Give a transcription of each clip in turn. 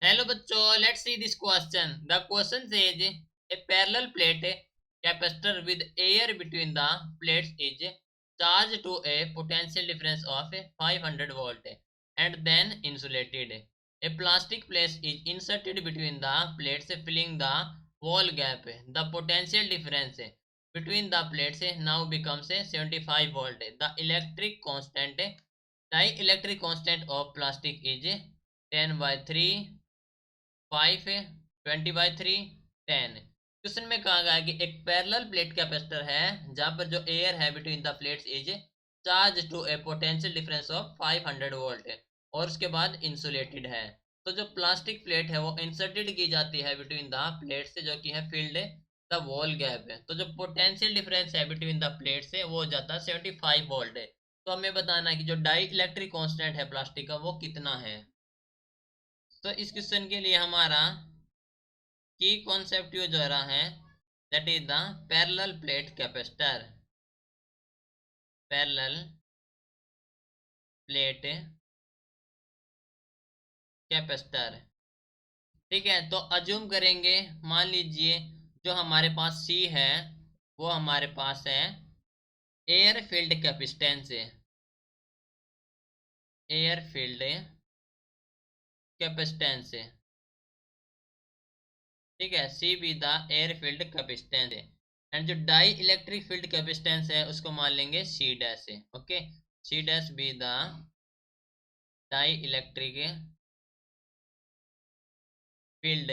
Hello बच्चों, let's see this question. The question says A parallel plate capacitor with air between the plates is charged to a potential difference of 500 volt and then insulated. A plastic plate is inserted between the plates filling the wall gap. The potential difference between the plates now becomes 75 volt. The electric constant dielectric constant of plastic is 10 by 3 5 है, 20/3 10. Question में कहा गया है कि एक parallel plate capacitor है जहां पर जो एयर है between the plates is charge to a potential difference of 500 volt और उसके बाद इंसुलेटेड है. तो जो प्लास्टिक प्लेट है वो इंसर्टेड की जाती है बिटवीन द प्लेट्स से, जो कि है फील्ड द वॉल गैप है. तो जो पोटेंशियल डिफरेंस है बिटवीन द प्लेट्स से वो हो जाता है 75 वोल्ट है. तो हमें बताना है कि जो डाई इलेक्ट्रिक कॉन्स्टेंट है प्लास्टिक का वो कितना है. तो इस क्वेश्चन के लिए हमारा की कॉन्सेप्ट यूज हो रहा है, that is the parallel plate capacitor. Parallel plate capacitor. ठीक है, तो अज्यूम करेंगे, मान लीजिए जो हमारे पास सी है वो हमारे पास है एयर फील्ड कैपेसिटेंस है. एयर फील्ड कैपेसिटेंस है. ठीक है, C be the air field capacitance है. एंड जो डाई इलेक्ट्रिक फील्ड कैपेसिटेंस है उसको मान लेंगे सी डैश है. Okay, C dash be the dielectric field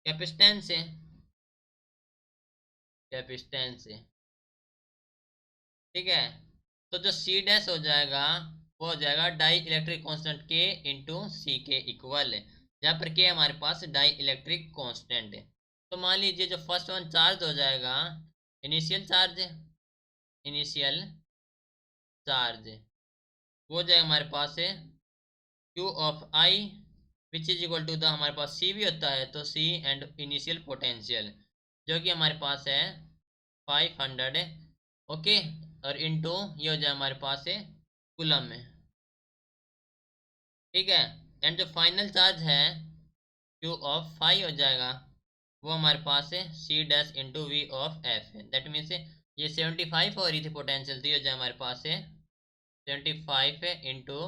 capacitance है. कैपेसिटेंस है. ठीक है, तो जो सी डैश हो जाएगा वो हो जाएगा डाई इलेक्ट्रिक कांस्टेंट के इंटू सी के इक्वल है, जहाँ पर के हमारे पास डाई इलेक्ट्रिक कांस्टेंट है. तो मान लीजिए जो फर्स्ट वन चार्ज हो जाएगा इनिशियल चार्ज, इनिशियल चार्ज वो हो जाएगा हमारे पास है Q of I which is equal to the हमारे पास सी भी होता है तो सी एंड इनिशियल पोटेंशियल जो कि हमारे पास है 500 है. ओके, और इनटू ये हो जाए हमारे पास है कूलम में. ठीक है, एंड जो फाइनल चार्ज है क्यू ऑफ 5 हो जाएगा वो हमारे पास है C dash into V of F है. दैट मीन्स ये 75 हो रही थी पोटेंशियल, तो ये हो जाए हमारे पास है 75 है इंटू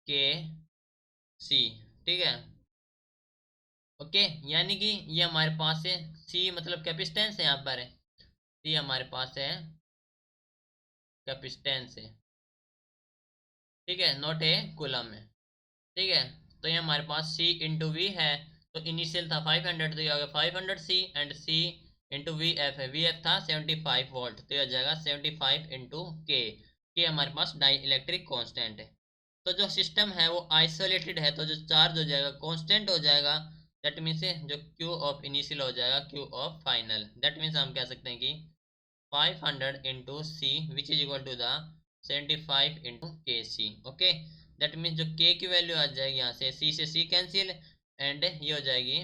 के सी. ठीक है, ओके, यानी कि ये हमारे पास है सी मतलब कैपेसिटेंस है, यहाँ पर है सी हमारे पास है कैपेसिटेंस है. ठीक है, नॉट ए कूलम है. ठीक है, तो ये हमारे पास सी इंटू वी है. तो इनिशियल था 500 तो ये हो गया 500 C and C into V F है. वी एफ था 75 वोल्ट तो ये हो जाएगा 75 इंटू के हमारे पास डाई इलेक्ट्रिक कॉन्स्टेंट है. तो जो सिस्टम है वो आइसोलेटेड है तो जो चार्ज हो जाएगा कॉन्स्टेंट हो जाएगा. दैट मीन्स जो क्यू ऑफ इनिशियल हो जाएगा Q of final. That means हम कह सकते हैं कि 500 into C which is equal to the 75 into K C. Okay, that means जो के की वैल्यू आ जाएगी यहाँ से सी कैंसिल एंड ये हो जाएगी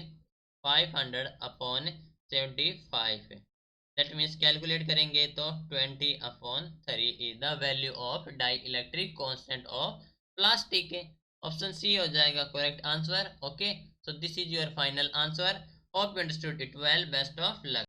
500 अपॉन 75. दैट मीन्स कैलकुलेट करेंगे तो 20/3 is the value of dielectric constant of plastic. Option C हो जाएगा correct answer. Okay, so this is your final answer. Hope you understood it well. Best of luck.